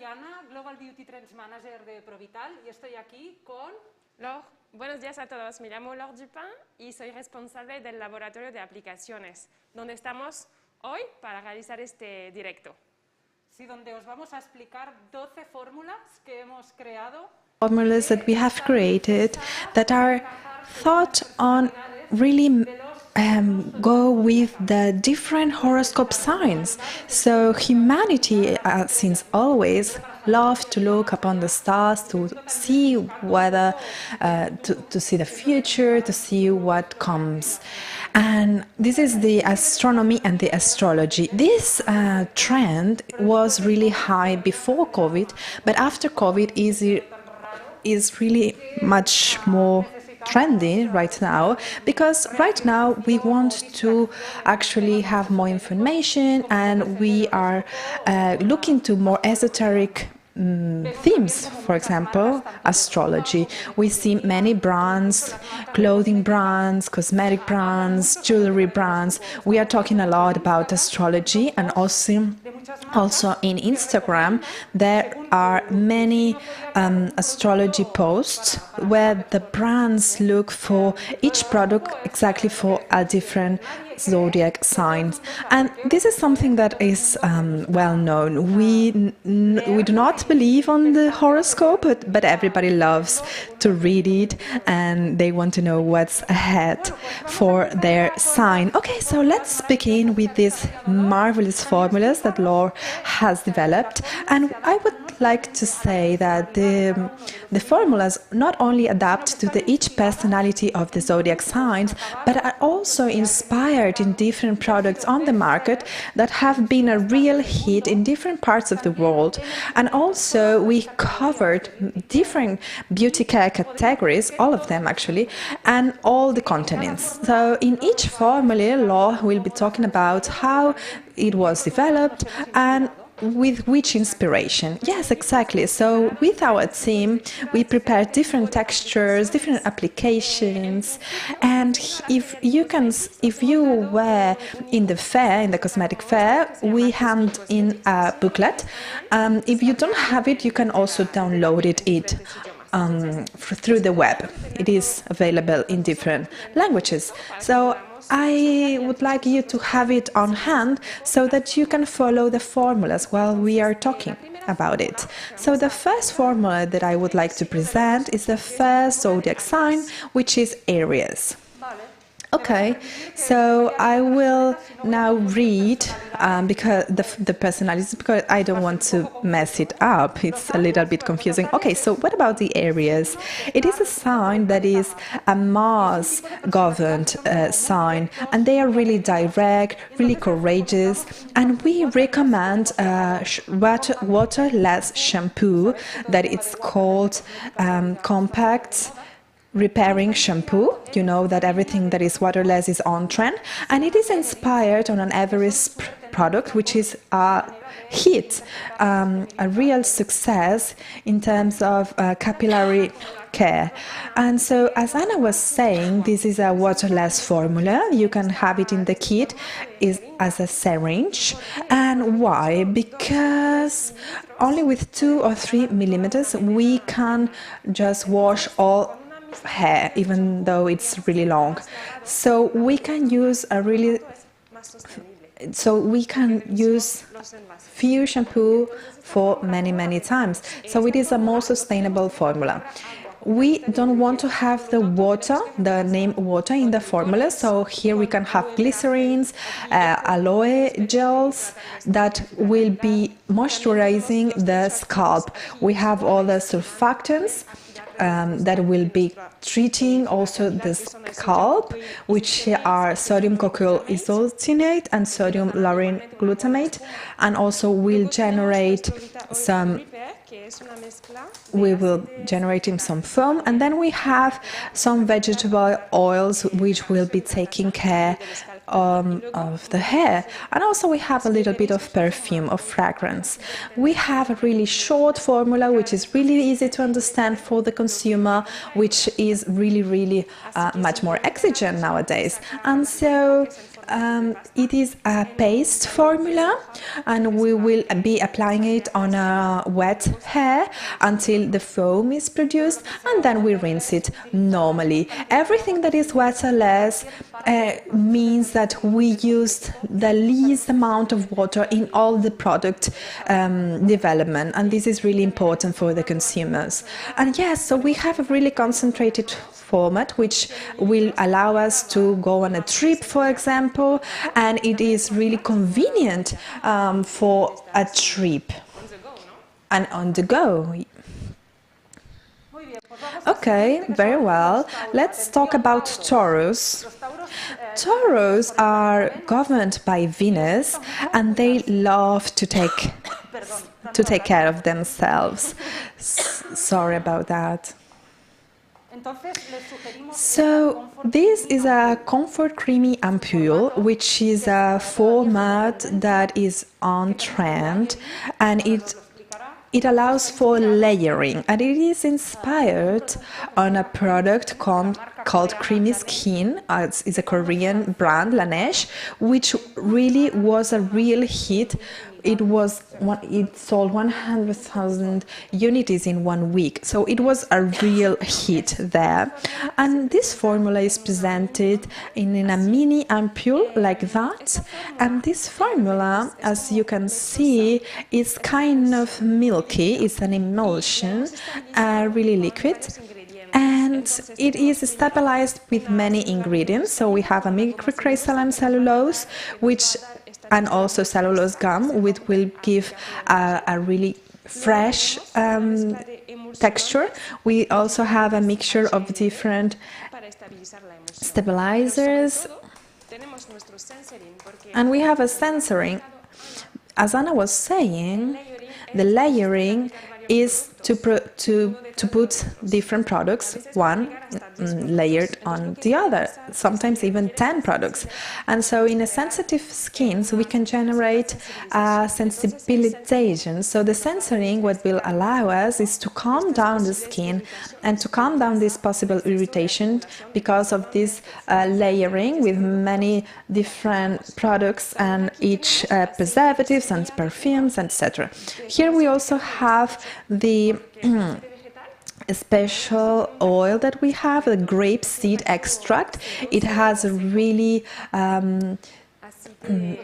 Ana, Global Beauty Trends Manager de Provital, y estoy aquí con... Laure, buenos días a todos. Me llamo Laure Dupin y soy responsable del laboratorio de aplicaciones, donde estamos hoy para realizar este directo. Sí, donde os vamos a explicar 12 fórmulas que hemos creado. Formulas that we have created that are thought on really go with the different horoscope signs. So humanity, since always, loved to look upon the stars to see whether, to see the future, to see what comes. And this is the astronomy and the astrology. This trend was really high before COVID, but after COVID is really much more trendy right now, because right now we want to actually have more information, and we are looking to more esoteric themes. For example, astrology. We see many brands, clothing brands, cosmetic brands, jewelry brands. We are talking a lot about astrology, and also in Instagram there are many astrology posts where the brands look for each product exactly for a different zodiac signs, and this is something that is well known. We do not believe on the horoscope, but everybody loves to read it, and they want to know what's ahead for their sign. Okay, so let's begin with these marvelous formulas that Laure has developed, and I would like to say that the formulas not only adapt to each personality of the zodiac signs, but are also inspired in different products on the market that have been a real hit in different parts of the world. And also we covered different beauty care categories, all of them actually, and all the continents. So in each formula, Laure will be talking about how it was developed and with which inspiration. Yes, exactly. So with our team, we prepare different textures, different applications, and if you were in the fair, in the cosmetic fair, we hand in a booklet. If you don't have it, you can also download it through the web. It is available in different languages. So I would like you to have it on hand so that you can follow the formulas while we are talking about it. So the first formula that I would like to present is the first zodiac sign, which is Aries. Okay, so I will now read because the personalities, because I don't want to mess it up. It's a little bit confusing. Okay, so what about the Aries? It is a sign that is a Mars-governed sign, and they are really direct, really courageous, and we recommend waterless shampoo that it's called compact repairing shampoo. You know that everything that is waterless is on trend, and it is inspired on an Everest product, which is a hit, a real success in terms of capillary care. And so, as Anna was saying, this is a waterless formula. You can have it in the kit as a syringe. And why? Because only with 2 or 3 millimeters we can just wash all hair, even though it's really long. So we can use few shampoo for many times. So it is a more sustainable formula. We don't want to have the name water in the formula, so here we can have glycerins, aloe gels that will be moisturizing the scalp. We have all the surfactants that will be treating also the scalp, which are sodium cocoyl isotoniate and sodium lauryl glutamate, and also will generate some foam. And then we have some vegetable oils which will be taking care of the hair, and also we have a little bit of perfume, of fragrance. We have a really short formula which is really easy to understand for the consumer, which is really much more exigent nowadays. And so It is a paste formula, and we will be applying it on a wet hair until the foam is produced, and then we rinse it normally. Everything that is wet or less means that we used the least amount of water in all the product development, and this is really important for the consumers. And yes, so we have a really concentrated format which will allow us to go on a trip, for example, and it is really convenient for a trip and on the go. Okay, very well. Let's talk about Taurus. Taurus are governed by Venus, and they love to take care of themselves. Sorry about that. So this is a Comfort Creamy Ampoule, which is a format that is on trend, and it allows for layering, and it is inspired on a product called Creamy Skin. It's a Korean brand, Laneige, which really was a real hit. It sold 100,000 units in 1 week, so it was a real hit there. And this formula is presented in a mini ampoule like that, and this formula, as you can see, is kind of milky. It's an emulsion, really liquid, and it is stabilized with many ingredients. So we have a microcrystalline cellulose, and also cellulose gum, which will give a really fresh texture. We also have a mixture of different stabilizers, and we have a sensoring. As Anna was saying, the layering is to put different products, one layered on the other, sometimes even 10 products. And so in a sensitive skin, so we can generate sensibilization. So the sensoring, what will allow us is to calm down the skin and to calm down this possible irritation because of this layering with many different products and each preservatives and perfumes, etc. Here we also have the a special oil that we have, a grape seed extract. It has a really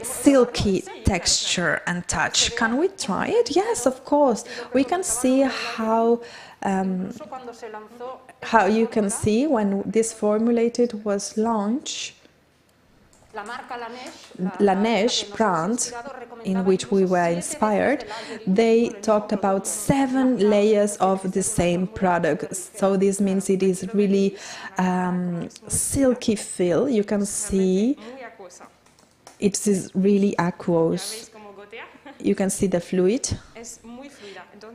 silky texture and touch. Can we try it? Yes, of course. We can see how you can see when this formulated was launched. Laneige brand, in which we were inspired, they talked about 7 layers of the same product. So this means it is really silky feel. You can see it is really aqueous. You can see the fluid.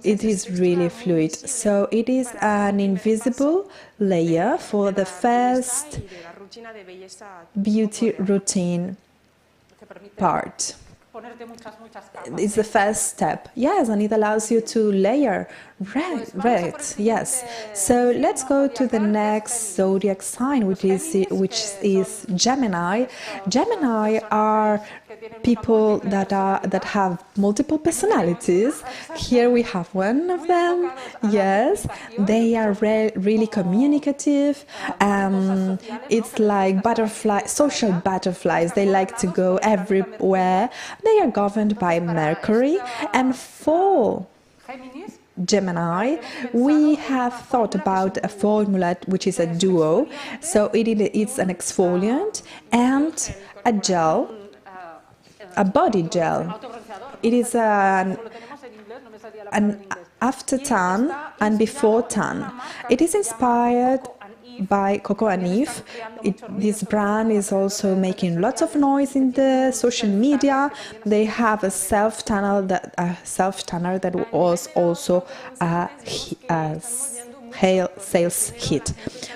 It is really fluid. So it is an invisible layer for the first beauty routine part. It's the first step. Yes, and it allows you to layer. Right, yes. So let's go to the next zodiac sign, which is Gemini. Gemini are people that have multiple personalities. Here we have one of them. Yes, they are really communicative. It's like social butterflies. They like to go everywhere. They are governed by Mercury, and for Gemini, we have thought about a formula which is a duo. So it's an exfoliant and a gel, a body gel. It is an after tan and before tan. It is inspired by Coco and Eve. This brand is also making lots of noise in the social media. They have a self-tanner that was also a sales hit.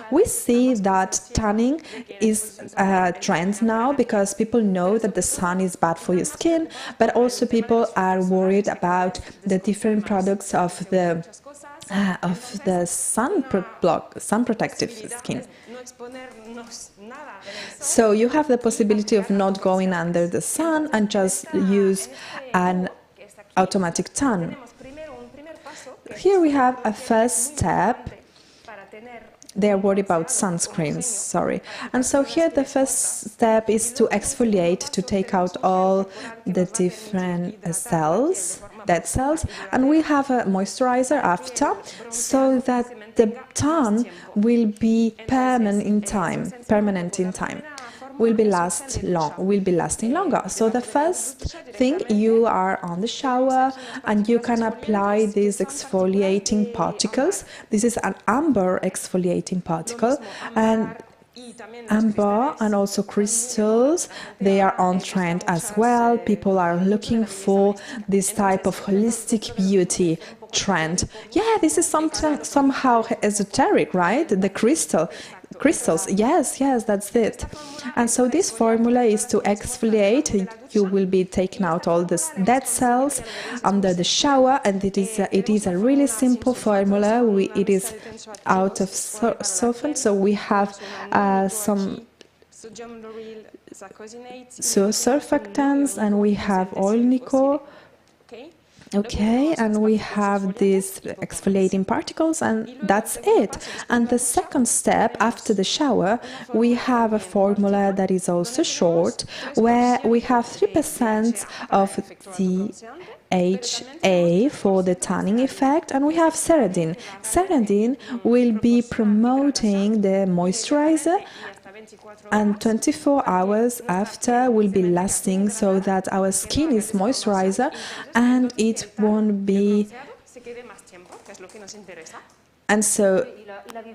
We see that tanning is a trend now because people know that the sun is bad for your skin, but also people are worried about the different products of the of the sun protective skin. So you have the possibility of not going under the sun and just use an automatic tan. Here we have a first step. They are worried about sunscreens, sorry. And so here the first step is to exfoliate, to take out all the different cells, dead cells, and we have a moisturizer after, so that the tan will be permanent in time, will be lasting longer. So the first thing, you are on the shower and you can apply these exfoliating particles. This is an amber exfoliating particle, and amber and also crystals, they are on trend as well. People are looking for this type of holistic beauty trend. Yeah, this is something somehow esoteric, right? The crystals, yes, that's it. And so this formula is to exfoliate. You will be taking out all the dead cells under the shower, and it is a really simple formula. It is out of solvent, so we have some surfactants, and we oil oilnico. Okay, and we have these exfoliating particles, and that's it. And the second step, after the shower, we have a formula that is also short, where we have 3% of the HA for the tanning effect, and we have ceridine. Ceridine will be promoting the moisturizer, and 24 hours after will be lasting, so that our skin is moisturizer and it won't be, and so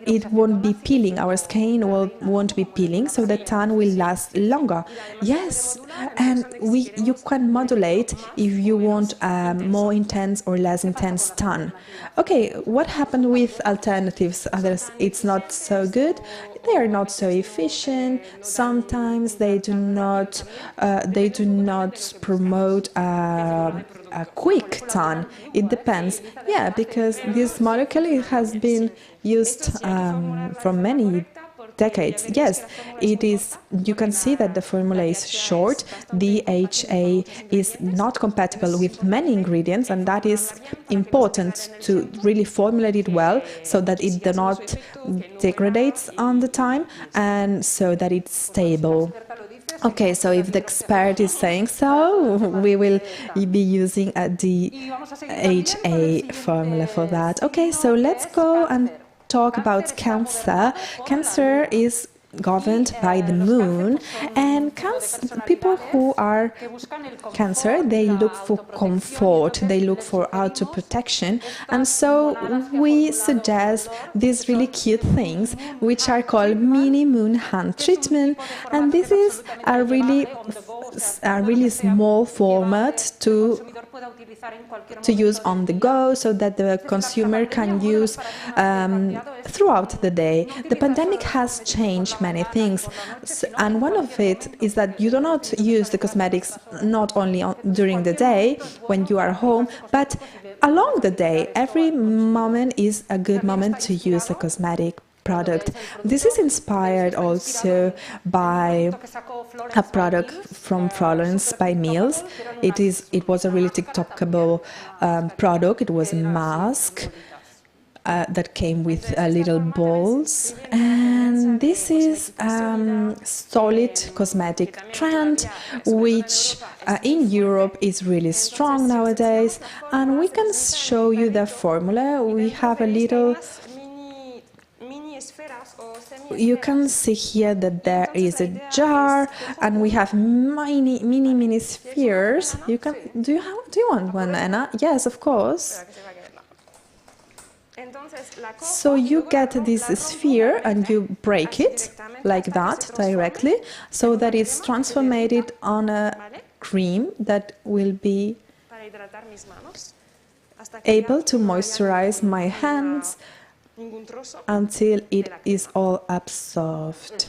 it won't be peeling, our skin won't be peeling, so the tan will last longer. Yes, and you can modulate if you want more intense or less intense tan. Okay, what happened with alternatives? Others, it's not so good. They are not so efficient. Sometimes they do not promote a quick tan. It depends. Yeah, because this molecule has been used for many decades. Yes, it is. You can see that the formula is short. The HA is not compatible with many ingredients, and that is important to really formulate it well, so that it does not degrades on the time, and so that it's stable. Okay, so if the expert is saying so, we will be using a DHA formula for that. Okay, so let's go and talk about Cancer. Cancer is governed by the moon, and people who are Cancer, they look for comfort, they look for auto protection, and so we suggest these really cute things which are called mini moon hand treatment, and this is a really small format to use on the go, so that the consumer can use throughout the day. The pandemic has changed many things, and one of it is that you do not use the cosmetics not only during the day when you are home, but along the day. Every moment is a good moment to use a cosmetic product. This is inspired also by a product from Florence by Mills. It was a really TikTokable product. It was a mask that came with little balls, and this is solid cosmetic trend which in Europe is really strong nowadays, and we can show you the formula. We have a little. You can see here that there is a jar, and we have mini spheres. You can do you want one, Anna? Yes, of course. So you get this sphere and you break it like that directly, so that it's transformed on a cream that will be able to moisturize my hands until it is all absorbed.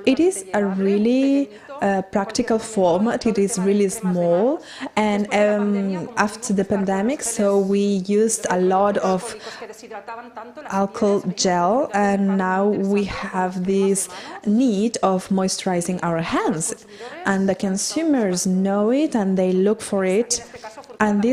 It is a really practical format. It is really small, and after the pandemic, so we used a lot of alcohol gel, and now we have this need of moisturizing our hands, and the consumers know it and they look for it. And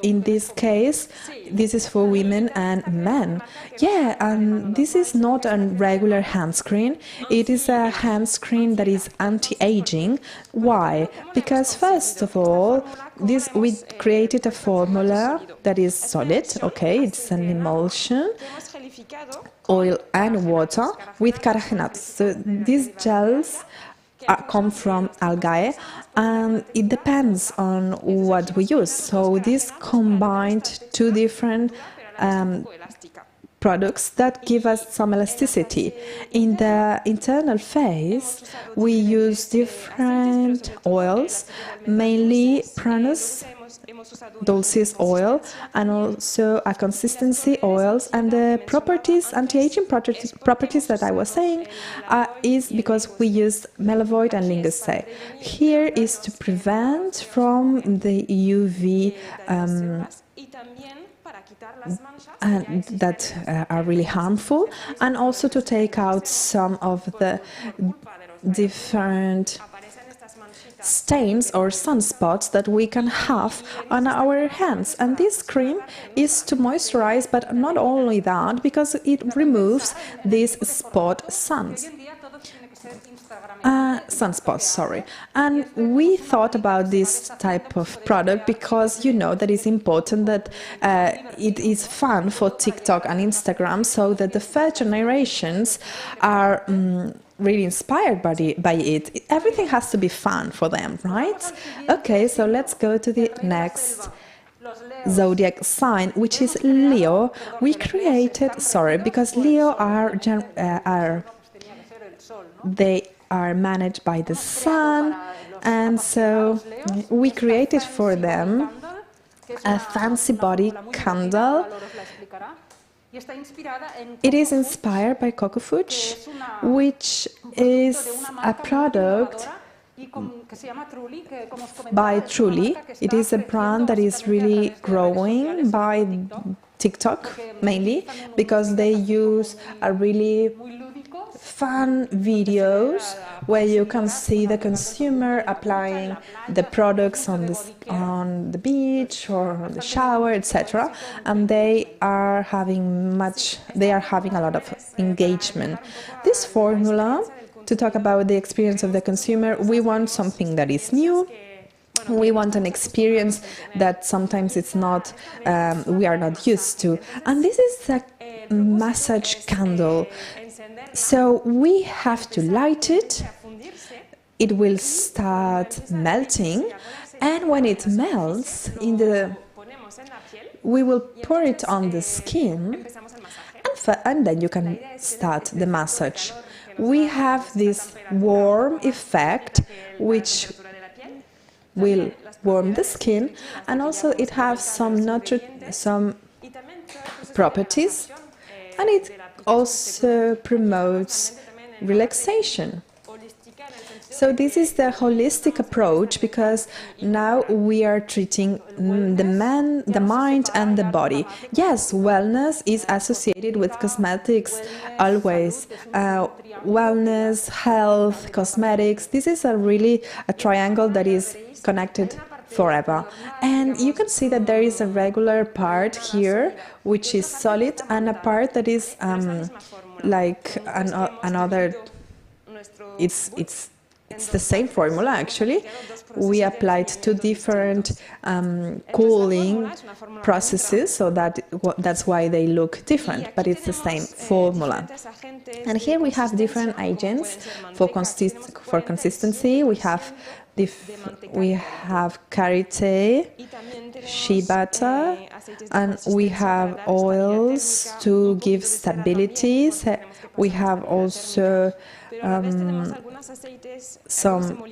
in this case, this is for women and men. Yeah, and this is not a regular hand screen. It is a hand screen that is anti-aging. Why? Because first of all, we created a formula that is solid. Okay, it's an emulsion, oil and water with carageenates. So these gels come from algae, and it depends on what we use. So this combined two different products that give us some elasticity. In the internal phase, we use different oils, mainly Prunus Dulcis oil, and also a consistency oils, and the properties, anti-aging properties that I was saying is because we use Melavoid and Lingusae. Here is to prevent from the UV and that are really harmful, and also to take out some of the different stains or sunspots that we can have on our hands. And this cream is to moisturize, but not only that, because it removes these sunspots, sorry. And we thought about this type of product because you know that it's important that it is fun for TikTok and Instagram, so that the first generations are really inspired by it. Everything has to be fun for them, right? Okay, so let's go to the next zodiac sign, which is Leo. We created, because Leo they are managed by the sun, and so we created for them a fancy body candle. It is inspired by Coco Fuchs, which is a product by Truly. It is a brand that is really growing by TikTok, mainly because they use a really fun videos where you can see the consumer applying the products on the beach or on the shower, etc. And they are having a lot of engagement. This formula, to talk about the experience of the consumer, we want something that is new. We want an experience that sometimes it's not, we are not used to. And this is a massage candle. So we have to light it. It will start melting, and when it melts, we will pour it on the skin, and then you can start the massage. We have this warm effect, which will warm the skin, and also it has some properties, and it also promotes relaxation. So this is the holistic approach, because now we are treating the mind and the body. Yes, wellness is associated with cosmetics always. Wellness, health, cosmetics. This is a triangle that is connected forever. And you can see that there is a regular part here, which is solid, and a part that is like another. It's the same formula, actually. We applied two different cooling processes, so that's why they look different, but it's the same formula. And here we have different agents for consistency. We have we have karité, shea butter, and we have oils to give stability. We have also some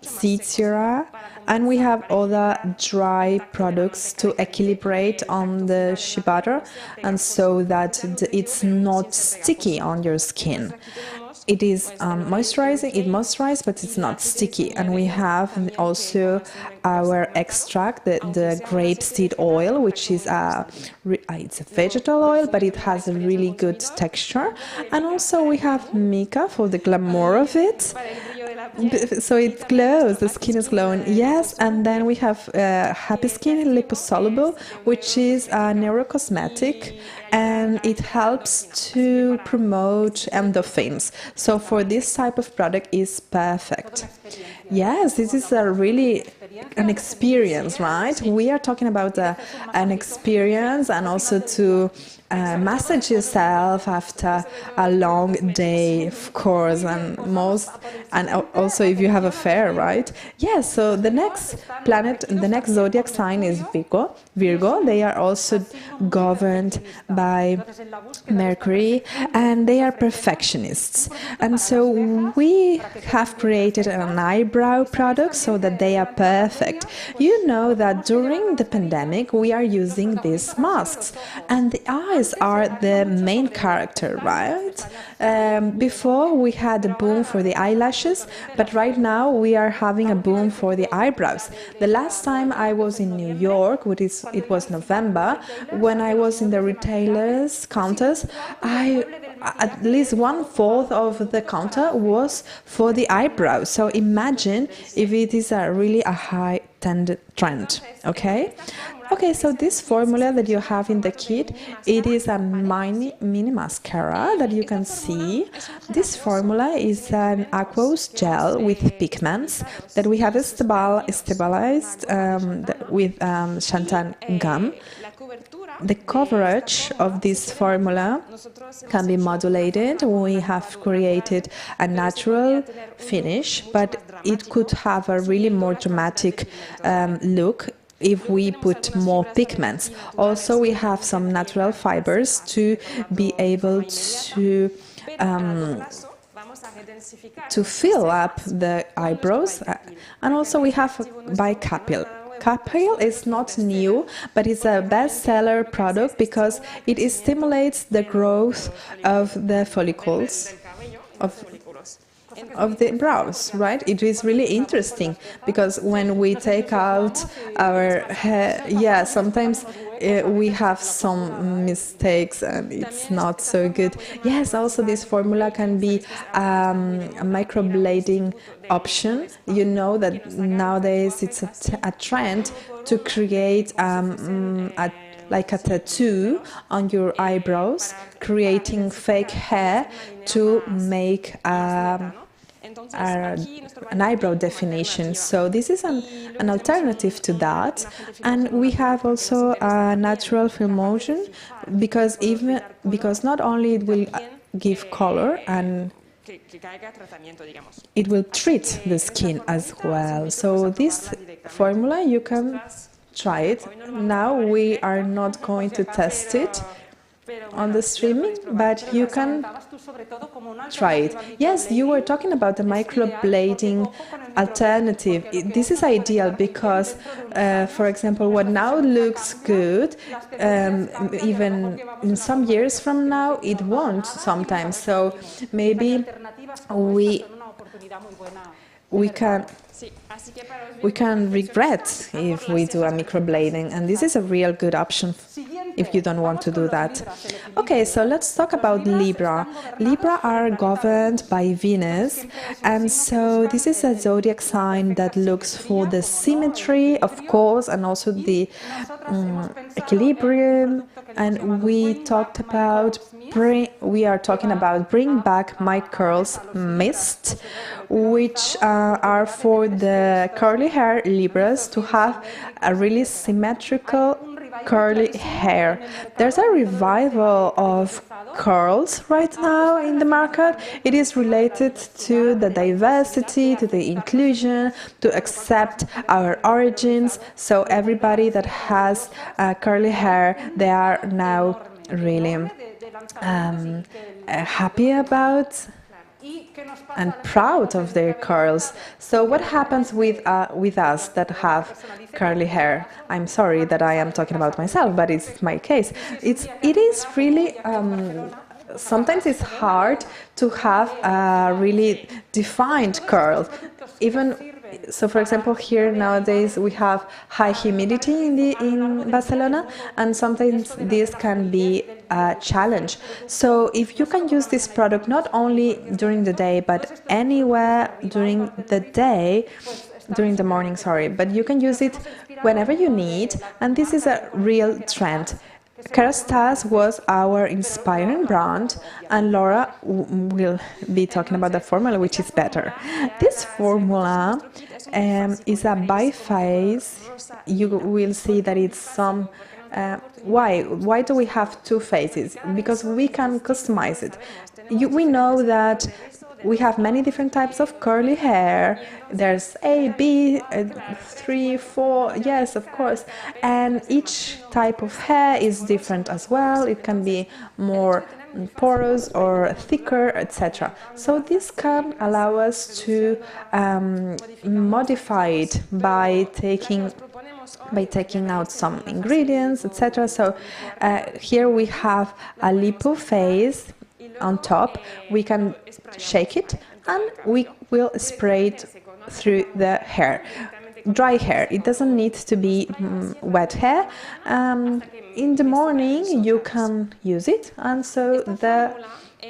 seed syrup, and we have other dry products to equilibrate on the shea butter, and so that it's not sticky on your skin. It is moisturizing, it moisturizes, but it's not sticky. And we have also our extract, the grapeseed oil, which is it's a vegetable oil, but it has a really good texture. And also we have mica for the glamour of it. So it glows, the skin is glowing. Yes, and then we have Happy Skin Liposoluble, which is a neurocosmetic, and it helps to promote endorphins. So for this type of product is perfect. Yes, this is a really an experience, right? We are talking about an experience, and also to massage yourself after a long day, of course, and also if you have a fair, right? Yes, so the next planet, the next zodiac sign is Virgo. They are also governed by Mercury, and they are perfectionists. And so we have created an eyebrow product so that they are perfect. You know that during the pandemic we are using these masks, and the eyes are the main character, right? Before we had a boom for the eyelashes, but right now we are having a boom for the eyebrows. The last time I was in New York, it was November, when I was in the retailers counters, at least 1/4 of the counter was for the eyebrows. So imagine if it is really a high trend, okay? Okay, so this formula that you have in the kit, it is a mini mascara that you can see. This formula is an aqueous gel with pigments that we have stabilized with xanthan gum. The coverage of this formula can be modulated. We have created a natural finish, but it could have a really more dramatic look if we put more pigments. Also, we have some natural fibers to be able to fill up the eyebrows. And also we have Bicapil. Capil is not new, but it's a bestseller product because it stimulates the growth of the follicles of the brows, right? It is really interesting because when we take out our hair, yeah, sometimes we have some mistakes and it's not so good. Yes, also this formula can be a microblading option. You know that nowadays it's a trend to create like a tattoo on your eyebrows, creating fake hair to make an eyebrow definition. So this is an alternative to that. And we have also a natural film motion because not only it will give color, and it will treat the skin as well. So this formula, you can try it. Now we are not going to test it on the streaming, but you can try it. Yes, you were talking about the microblading alternative. This is ideal because, for example, what now looks good, even in some years from now, it won't sometimes. So maybe we can regret if we do a microblading, and this is a real good option if you don't want to do that. Okay, so let's talk about Libra. Libra are governed by Venus, and so this is a zodiac sign that looks for the symmetry, of course, and also the equilibrium. And we are talking about Bring Back My Curls Mist, which are for the curly hair Libras to have a really symmetrical curly hair. There's a revival of curls right now in the market. It is related to the diversity, to the inclusion, to accept our origins. So everybody that has curly hair, they are now really happy about and proud of their curls. So what happens with us that have curly hair? I'm sorry that I am talking about myself, but it's my case. It is really sometimes it's hard to have a really defined curl. Even so, for example, here nowadays we have high humidity in Barcelona, and sometimes this can be a challenge. So if you can use this product not only during the day but anywhere during the day, during the morning, sorry, but you can use it whenever you need, and this is a real trend. Kerastase was our inspiring brand, and Laura will be talking about the formula, which is better. This formula is a biphase. You will see that it's some. Why do we have two phases? Because we can customize it. We know that we have many different types of curly hair. There's A, B, 3, 4, yes, of course. And each type of hair is different as well. It can be more porous or thicker, etc. So this can allow us to modify it by taking out some ingredients, etc. So here we have a lipo phase on top. We can shake it and we will spray it through the hair. Dry hair, it doesn't need to be wet hair. In the morning you can use it, and so the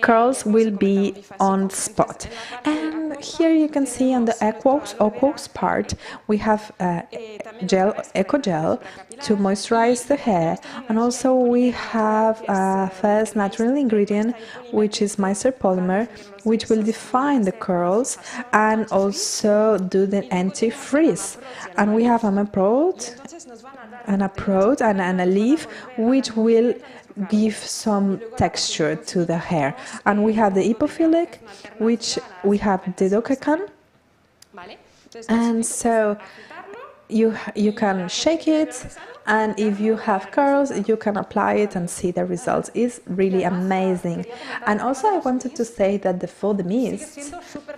curls will be on spot. And here you can see on the aqueous part we have eco gel to moisturize the hair, and also we have a first natural ingredient, which is micellar polymer, which will define the curls and also do the anti-frizz. And we have an approach and a leaf which will give some texture to the hair. And we have the hypophilic, which we have the dodecagon, and so you can shake it, and if you have curls you can apply it and see the results. It's really amazing. And also I wanted to say that for the mists,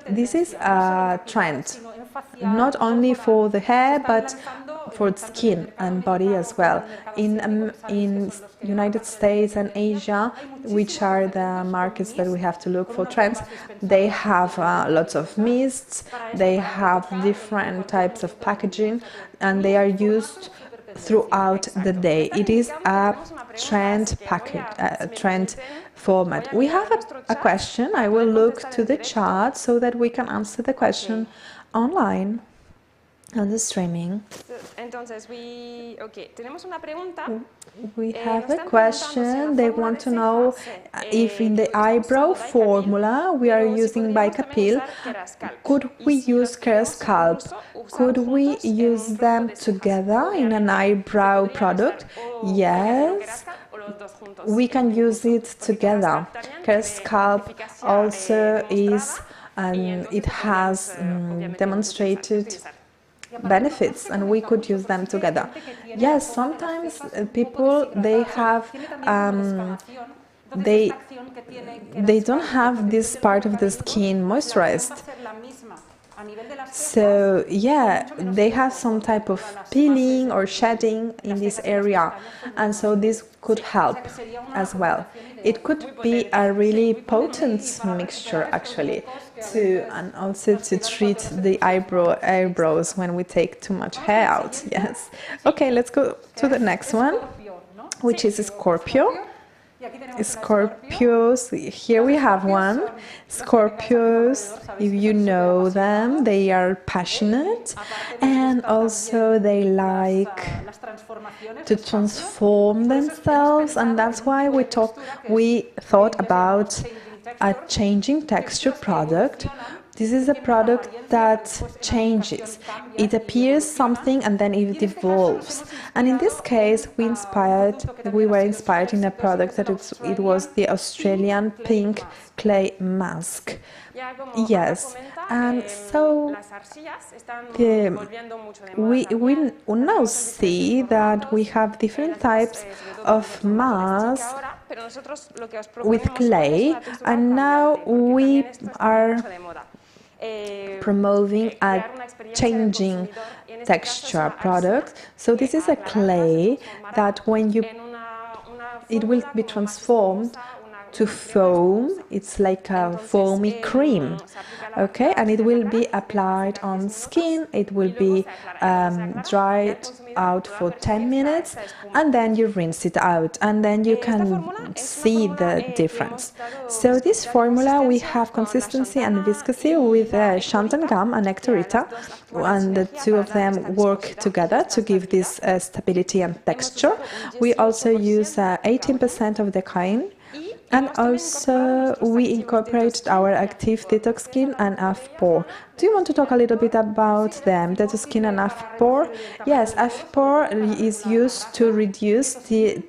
this is a trend, not only for the hair but for skin and body as well. In United States and Asia, which are the markets that we have to look for trends, they have lots of mists, they have different types of packaging, and they are used throughout the day. It is a trend package, a trend format. We have a question. I will look to the chat so that we can answer the question online on the streaming. Entonces, tenemos una pregunta. We have a question. They want to know if in the eyebrow formula we are using Bicapil, could we use Kerascalp? Could we use them together in an eyebrow product? Yes, we can use it together. Kerascalp also is, and it has demonstrated benefits, and we could use them together. Yes, sometimes people they have they don't have this part of the skin moisturized. So yeah, they have some type of peeling or shedding in this area, and so this could help as well. It could be a really potent mixture actually, and also to treat the eyebrows when we take too much hair out. Yes. Okay, let's go to the next one, which is Scorpio. Scorpios, here we have one. Scorpios, if you know them, they are passionate, and also they like to transform themselves, and that's why we thought about a changing texture product This is a product that changes. It appears something and then it evolves. And in this case, we were inspired in a product that it was the Australian pink clay mask. Yes, and so we now see that we have different types of masks with clay, and now we are promoting a changing texture product. So this is a clay that it will be transformed to foam. It's like a foamy cream, okay, and it will be applied on skin. It will be dried out for 10 minutes, and then you rinse it out, and then you can see the difference. So this formula, we have consistency and viscosity with xanthan gum and nectarita, and the two of them work together to give this stability and texture. We also use 18% of the decaine. And also, we incorporated our active detox skin and AFPOR. Do you want to talk a little bit about them, detox skin and AFPOR? Yes, AFPOR is used to reduce the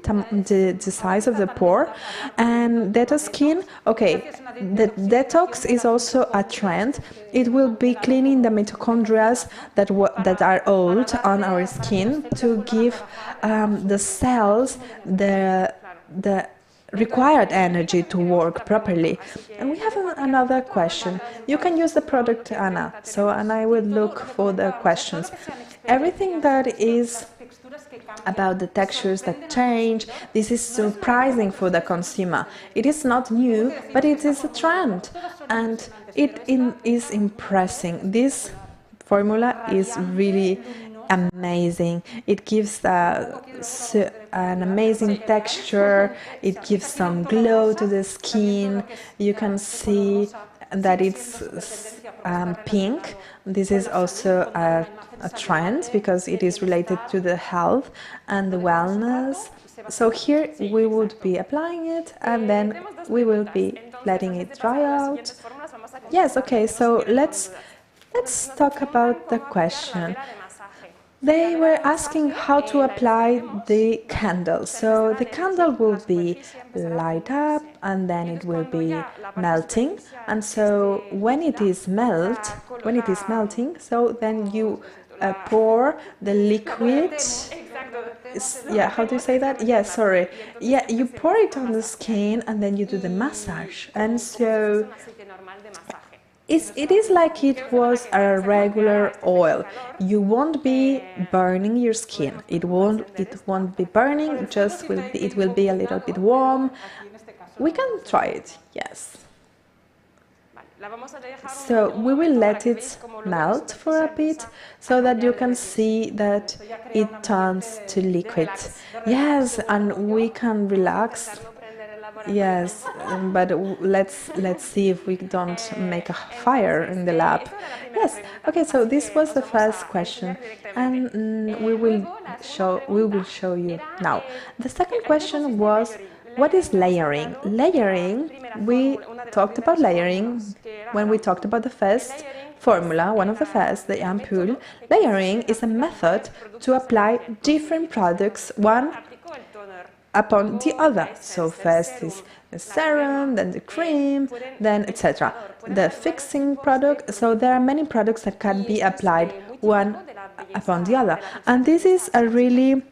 size of the pore, and detox skin, okay, the detox is also a trend. It will be cleaning the mitochondria that are old on our skin to give the cells the required energy to work properly. And we have another question. You can use the product, Anna. So, and I will look for the questions. Everything that is about the textures that change, this is surprising for the consumer. It is not new, but it is a trend, and it is impressing. This formula is really amazing. It gives an amazing texture. It gives some glow to the skin. You can see that it's pink. This is also a trend because it is related to the health and the wellness. So here we would be applying it, and then we will be letting it dry out. Yes, okay, so let's talk about the question. They were asking how to apply the candle. So the candle will be light up, and then it will be melting. And so when it is melting, so then you pour the liquid. Yeah, how do you say that? Yeah, sorry. Yeah, you pour it on the skin, and then you do the massage. And so it is like it was a regular oil. You won't be burning your skin. It won't be burning. It will be a little bit warm. We can try it. Yes. So we will let it melt for a bit so that you can see that it turns to liquid. Yes, and we can relax. Yes, but let's see if we don't make a fire in the lab. Yes. Okay, so this was the first question, and we will show you now. The second question was, what is layering? Layering, we talked about layering when we talked about the first formula, one of the first, the ampoule. Layering is a method to apply different products one upon the other. So first is the serum, then the cream, then etc. The fixing product. So there are many products that can be applied one upon the other, and this is a really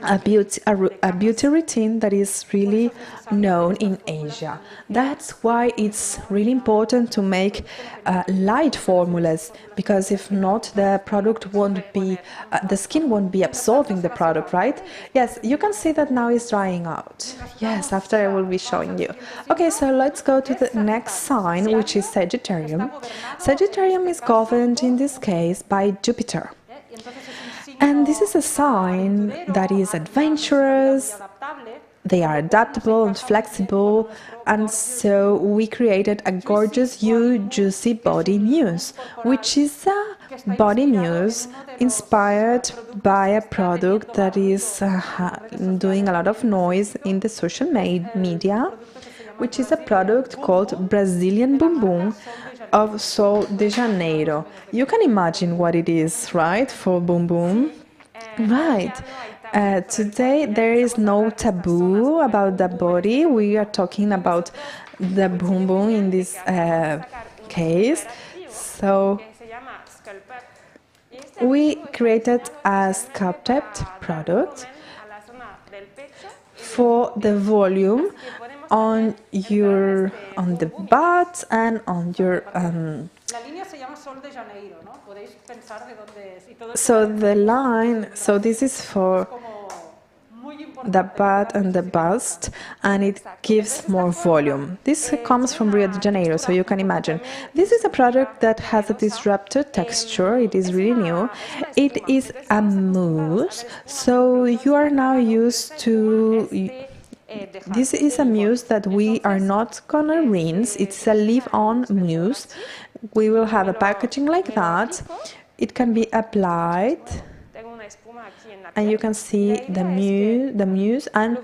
a beauty routine that is really known in Asia. That's why it's really important to make light formulas, because if not, the product won't be, the skin won't be absorbing the product, right? Yes, you can see that now it's drying out. Yes, after I will be showing you. Okay, so let's go to the next sign, which is Sagittarium. Sagittarium is governed in this case by Jupiter. And this is a sign that is adventurous, they are adaptable and flexible, and so we created a gorgeous juicy body mousse, which is a body mousse inspired by a product that is doing a lot of noise in the social media. which is a product called Brazilian Bumbum of Sol de Janeiro. You can imagine what it is, right, for Bumbum? Right. Today there is no taboo about the body. We are talking about the bumbum in this case. So we created a sculpted product for the volume on the butt and on your so the line, so this is for the butt and the bust, and it gives more volume. This comes from Rio de Janeiro, so you can imagine. This is a product that has a disrupted texture. It is really new. It is a mousse, so you are now used to. This is a mousse that we are not gonna rinse. It's a leave-on mousse. We will have a packaging like that. It can be applied, and you can see the mousse, and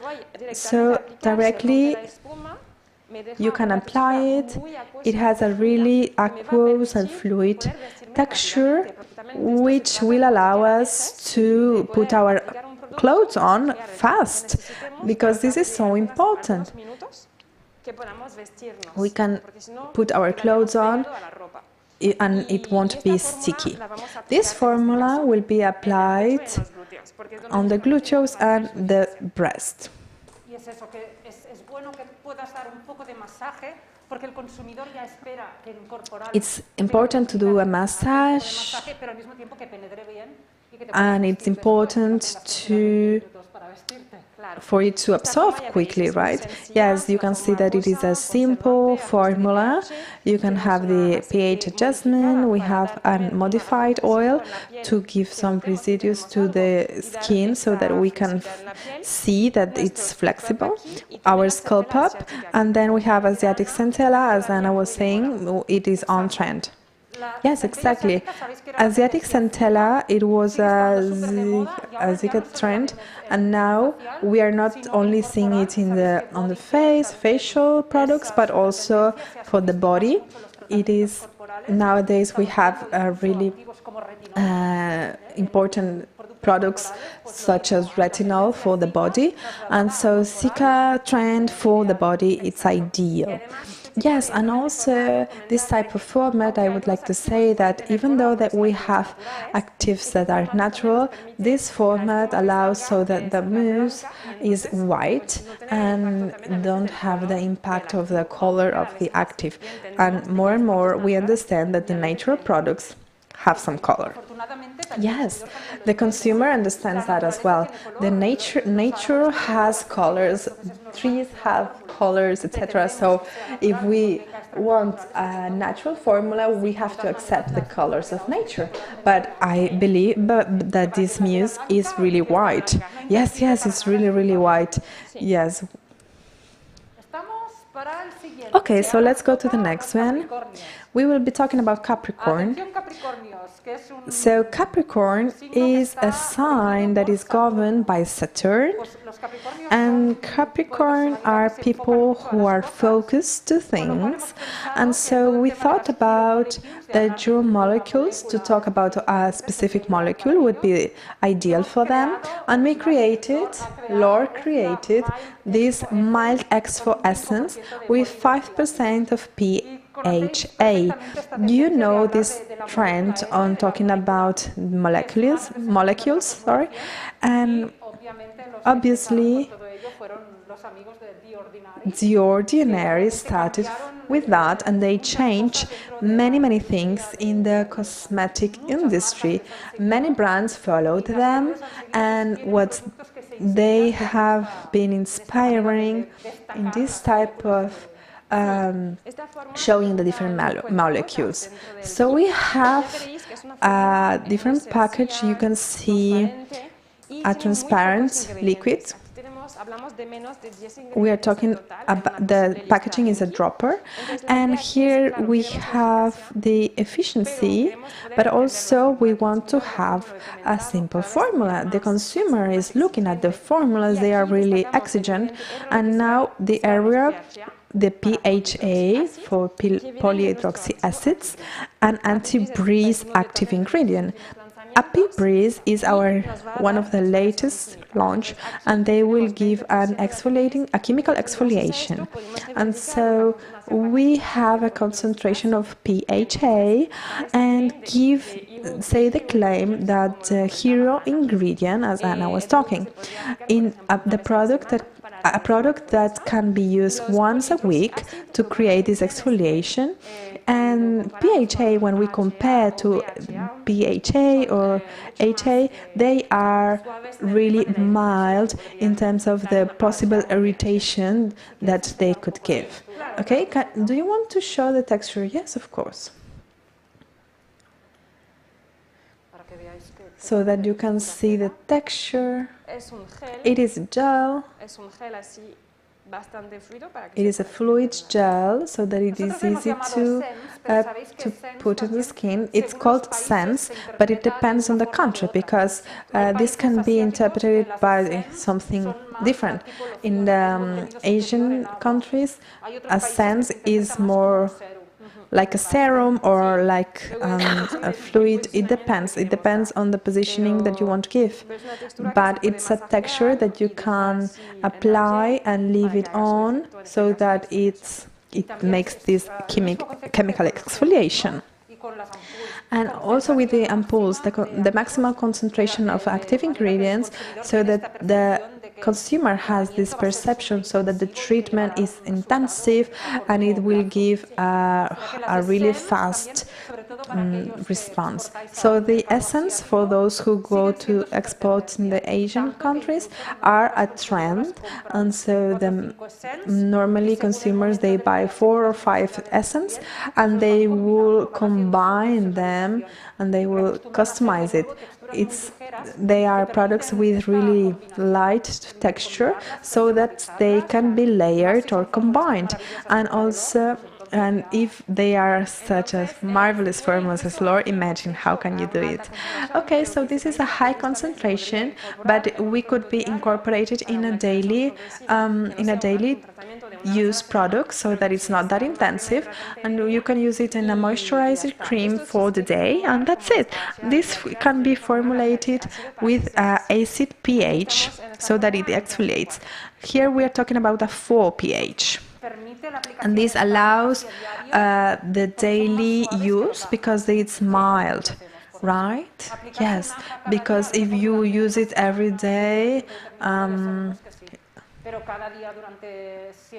so directly you can apply it. It has a really aqueous and fluid texture, which will allow us to put our clothes on fast, because this is so important. We can put our clothes on and it won't be sticky. This formula will be applied on the gluteus and the breast. It's important to do a massage, and it's important for it to absorb quickly, right? Yes, you can see that it is a simple formula. You can have the pH adjustment. We have a modified oil to give some residues to the skin so that we can see that it's flexible. Our scalp up, and then we have Asiatic centella. As Anna was saying, it is on trend. Yes, exactly. Asiatic centella, it was a zigzag trend, and now we are not only seeing it on the face, facial products, but also for the body. It is nowadays we have really important products such as retinol for the body, and so Zika trend for the body, it's ideal. Yes, and also this type of format, I would like to say that even though that we have actives that are natural, this format allows so that the mousse is white and don't have the impact of the color of the active. And more we understand that the natural products have some color. Yes, the consumer understands that as well. The nature has colors, trees have colors, etc. So if we want a natural formula, we have to accept the colors of nature. But I believe that this mousse is really white. Yes, it's really white. Yes. Okay, so let's go to the next one. We will be talking about Capricorn. So Capricorn is a sign that is governed by Saturn, and Capricorn are people who are focused to things, and so we thought about the dual molecules. To talk about a specific molecule would be ideal for them, and we Lord created this mild exfoliant essence with 5% of PHA. Do you know this trend on talking about molecules? And obviously, The Ordinary started with that, and they changed many things in the cosmetic industry. Many brands followed them, and what they have been inspiring in this type of showing the different molecules. So we have a different package. You can see a transparent liquid. We are talking about the packaging is a dropper, and here we have the efficiency, but also we want to have a simple formula. The consumer is looking at the formulas, they are really exigent, and now the area the PHA for polyhydroxy acids, an anti-breeze active ingredient. Happy Breeze is one of the latest launch, and they will give a chemical exfoliation. And so we have a concentration of PHA and say the claim that the hero ingredient, as Anna was talking, in a product that can be used once a week to create this exfoliation. And PHA, when we compare to PHA or HA, they are really mild in terms of the possible irritation that they could give. Okay, do you want to show the texture? Yes, of course. So that you can see the texture. It is gel. It is a fluid gel, so that it is easy to put in the skin. It's called Sense, but it depends on the country, because this can be interpreted by something different. In the Asian countries, a Sense is more like a serum or like a fluid. It depends on the positioning that you want to give, but it's a texture that you can apply and leave it on so that it makes this chemical exfoliation. And also with the ampoules, the maximal concentration of active ingredients, so that the consumer has this perception, so that the treatment is intensive and it will give a really fast response. So the essence for those who go to export in the Asian countries are a trend, and so normally consumers, they buy 4 or 5 essence and they will combine them and they will customize it. They are products with really light texture, so that they can be layered or combined. And if they are such a marvelous formulas as Laura, imagine how can you do it. Okay, so this is a high concentration, but we could be incorporated in a daily use product, so that it's not that intensive, and you can use it in a moisturizer cream for the day, and that's it. This can be formulated with acid pH, so that it exfoliates. Here we are talking about a 4 pH. And this allows the daily use because it's mild, right? Yes, because if you use it every day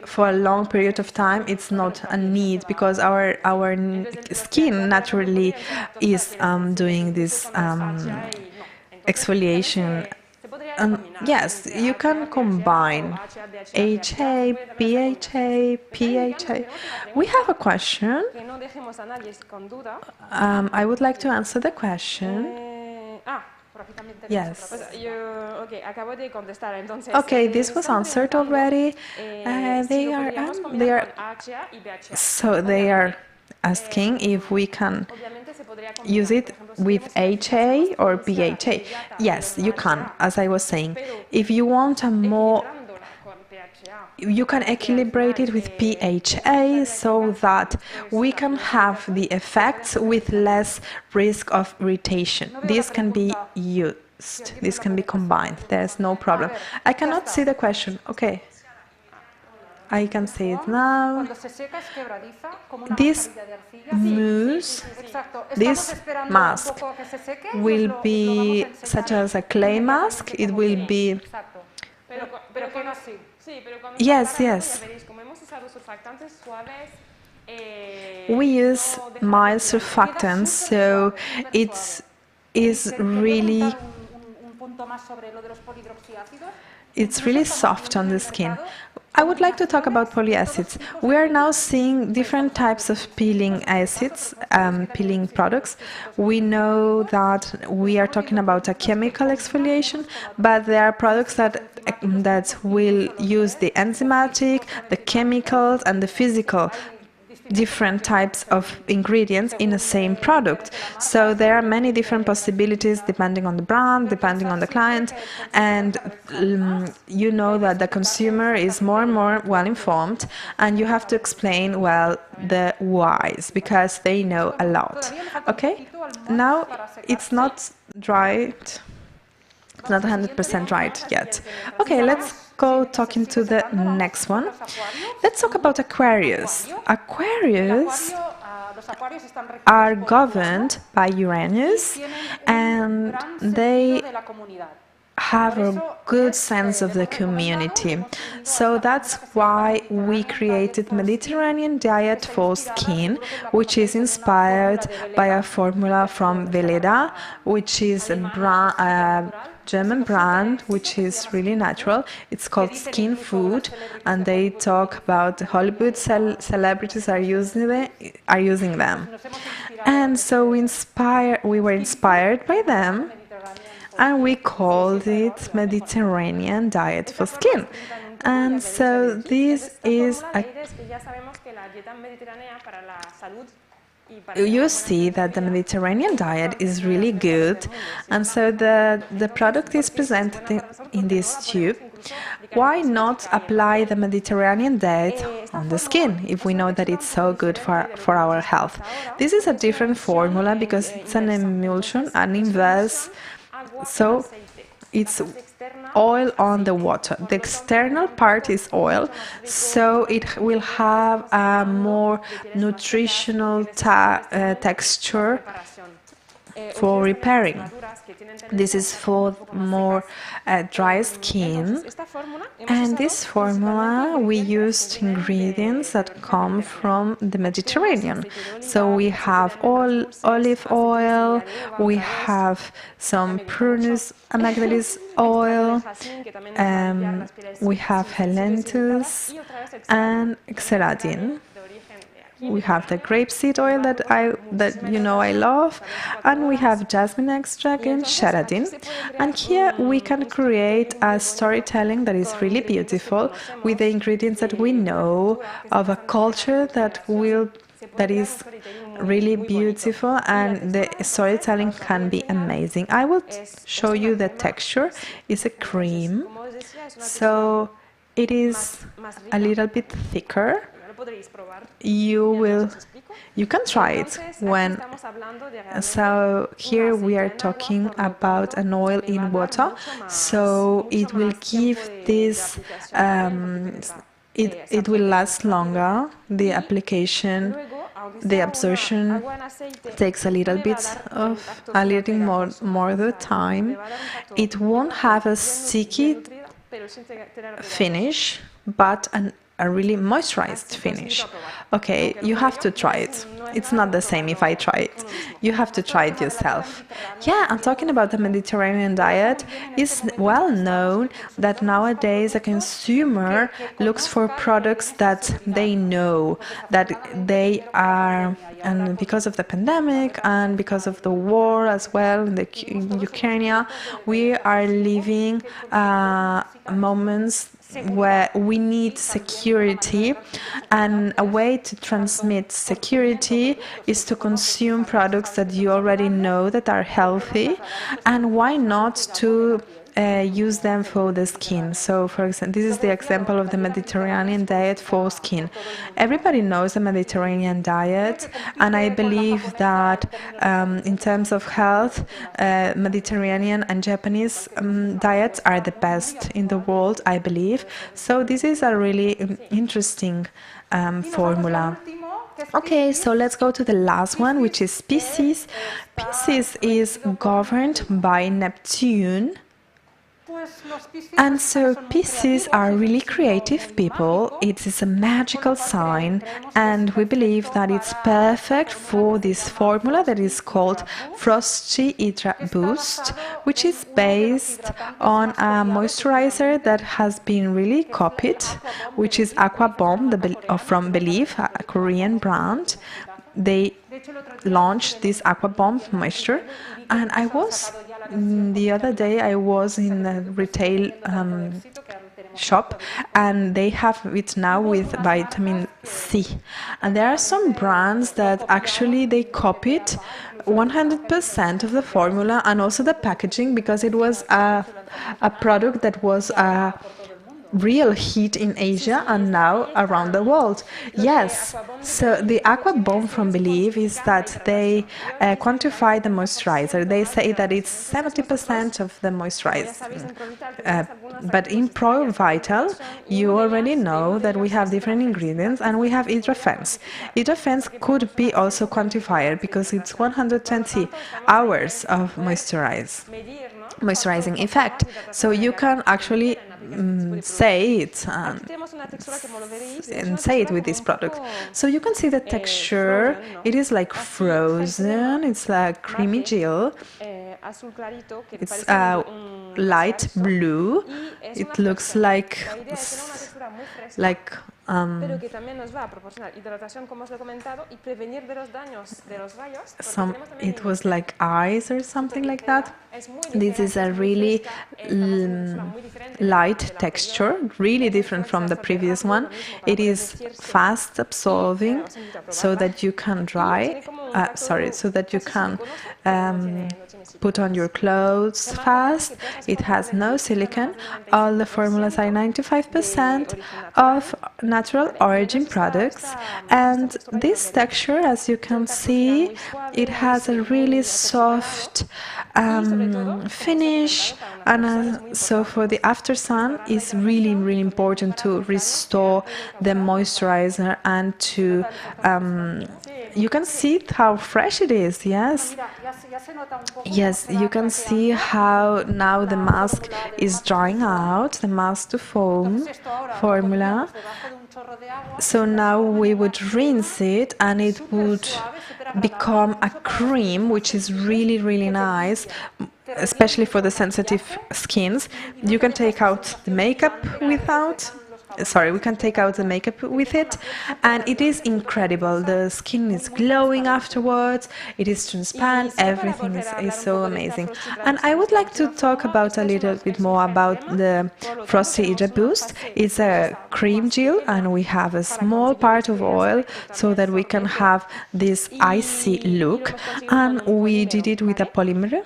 for a long period of time, it's not a need, because our skin naturally is doing this exfoliation. Yes, you can combine HA, BHA, PHA. We have a question. I would like to answer the question. Yes. Okay, this was answered already. They are asking if we can use it with HA or BHA. Yes, you can, as I was saying. If you want you can equilibrate it with PHA, so that we can have the effects with less risk of irritation. This can be used, this can be combined, there's no problem. I cannot see the question. Okay, I can see it now. This mousse, this mask will be such as a clay mask. It will be... Yes, yes. We use mild surfactants, so it's really soft on the skin. I would like to talk about polyacids. We are now seeing different types of peeling acids, peeling products. We know that we are talking about a chemical exfoliation, but there are products that will use the enzymatic, the chemicals, and the physical different types of ingredients in the same product. So there are many different possibilities depending on the brand, depending on the client, and you know that the consumer is more and more well informed, and you have to explain well the whys because they know a lot. Okay, now it's not dried. It's not 100% right yet. Okay, let's go talking to the next one. Let's talk about Aquarius. Aquarius are governed by Uranus, and they have a good sense of the community. So that's why we created Mediterranean diet for skin, which is inspired by a formula from Veleda, which is a German brand, which is really natural. It's called Skin Food, and they talk about Hollywood celebrities are using them. And so we were inspired by them, and we called it Mediterranean diet for skin. And so this is you see that the Mediterranean diet is really good, and so the product is presented in this tube. Why not apply the Mediterranean diet on the skin if we know that it's so good for our health? This is a different formula because it's an emulsion, an inverse, so it's oil on the water. The external part is oil, so it will have a more nutritional texture for repairing. This is for more dry skin, and this formula we used ingredients that come from the Mediterranean. So we have olive oil, we have some prunus amygdalis oil, we have helentus and xeradin. We have the grapeseed oil that you know I love, and we have jasmine extract and sheradin. And here we can create a storytelling that is really beautiful with the ingredients that we know of a culture that is really beautiful, and the storytelling can be amazing. I will show you the texture. It's a cream, so it is a little bit thicker. You can try it when. So here we are talking about an oil in water, so it will give this. It will last longer. The application, the absorption takes a little more of the time. It won't have a sticky finish, but a really moisturized finish. Okay, you have to try it. It's not the same if I try it. You have to try it yourself. Yeah, I'm talking about the Mediterranean diet. It's well known that nowadays a consumer looks for products that they know, that they are, and because of the pandemic and because of the war as well in Ukraine, we are living moments where we need security, and a way to transmit security is to consume products that you already know that are healthy, and why not to use them for the skin. So, for example, this is the example of the Mediterranean diet for skin. Everybody knows the Mediterranean diet, and I believe that in terms of health, Mediterranean and Japanese diets are the best in the world, I believe. So this is a really interesting formula. Okay, so let's go to the last one, which is Pisces. Pisces is governed by Neptune. And so Pisces are really creative people. It is a magical sign, and we believe that it's perfect for this formula that is called Frosty Hydra Boost, which is based on a moisturizer that has been really copied, which is Aqua Bomb from Believe, a Korean brand. They launched this Aqua Bomb moisture, and the other day I was in a retail shop, and they have it now with vitamin C. And there are some brands that actually they copied 100% of the formula and also the packaging, because it was a product that was real heat in Asia and now around the world. Yes, so the Aqua Bomb from Believe is that they quantify the moisturizer. They say that it's 70% of the moisturizer. But in Pro Vital, you already know that we have different ingredients and we have Hydrofence. Hydrofence could be also quantifier because it's 120 hours of moisturizing effect. So you can actually say it and say it with this product. So you can see the texture. It is like frozen. It's like creamy gel. It's light blue. It looks like it was like ice or something like that. This is a really light texture, really different from the previous one. It is fast absorbing, so that you can so that you can put on your clothes fast. It has no silicone. All the formulas are 95% of natural origin products, and this texture, as you can see, it has a really soft finish, and so for the after sun is really important to restore the moisturizer and to you can see how fresh it is. Yes, you can see how now the mask is drying out, the mask to foam formula. So now we would rinse it and it would become a cream, which is really nice, especially for the sensitive skins. You can take out the makeup we can take out the makeup with it, and it is incredible. The skin is glowing afterwards, it is transparent, everything is so amazing. And I would like to talk about a little bit more about the Frosty Hydra Boost. It's a cream gel and we have a small part of oil so that we can have this icy look, and we did it with a polymer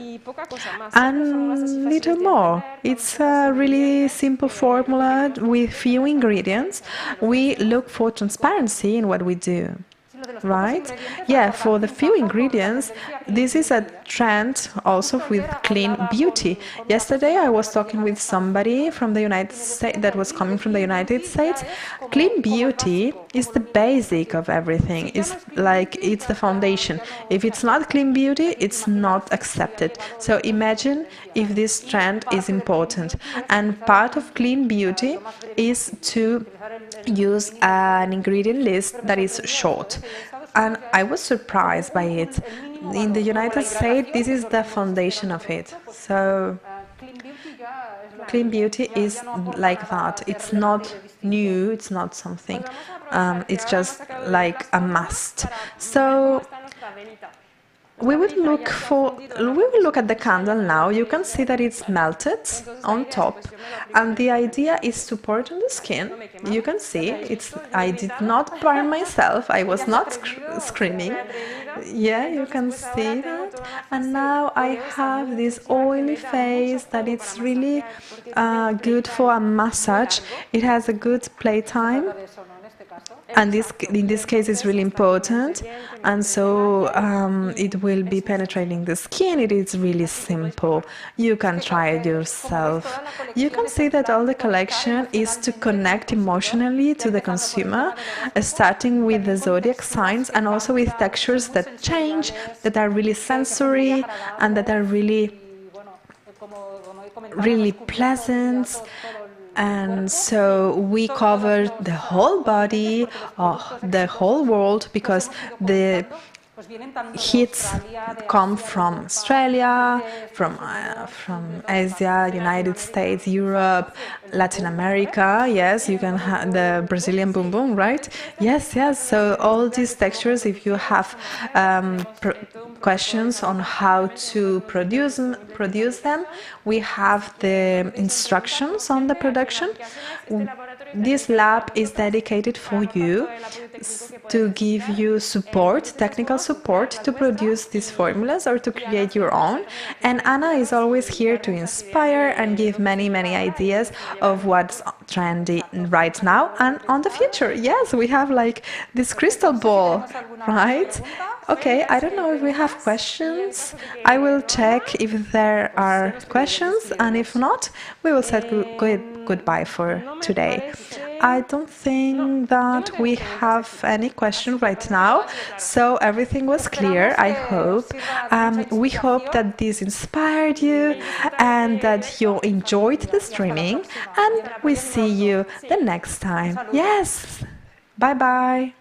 and little more. It's a really simple formula with few ingredients. We look for transparency in what we do, right? Yeah, for the few ingredients, this is a trend also with clean beauty. Yesterday I was talking with somebody from the United States that was coming from the United States. Clean beauty is the basic of everything. It's the foundation. If it's not clean beauty, it's not accepted. So imagine if this trend is important. And part of clean beauty is to use an ingredient list that is short. And I was surprised by it. In the United States, this is the foundation of it. So clean beauty is like that. It's not new, it's not something. It's just like a must. So we will look at the candle now. You can see that it's melted on top, and the idea is to pour it on the skin. You can see I did not burn myself. I was not screaming. Yeah, you can see that. And now I have this oily face that it's really good for a massage. It has a good playtime. And in this case, it's really important, and so it will be penetrating the skin. It is really simple. You can try it yourself. You can see that all the collection is to connect emotionally to the consumer, starting with the zodiac signs and also with textures that change, that are really sensory, and that are really pleasant. And so we covered the whole body, the whole world, because the hits come from Australia, from Asia, United States, Europe, Latin America. Yes, you can have the Brazilian boom boom, right? Yes, yes. So all these textures, if you have questions on how to produce them, we have the instructions on the production. This lab is dedicated for you to give you support, technical support to produce these formulas or to create your own. And Anna is always here to inspire and give many, many ideas of what's trendy right now and on the future. Yes, we have like this crystal ball, right? Okay, I don't know if we have questions. I will check if there are questions, and if not, we will say goodbye for today. I don't think that we have any question right now, so everything was clear, I hope. We hope that this inspired you and that you enjoyed the streaming, and we see you the next time. Yes, bye-bye.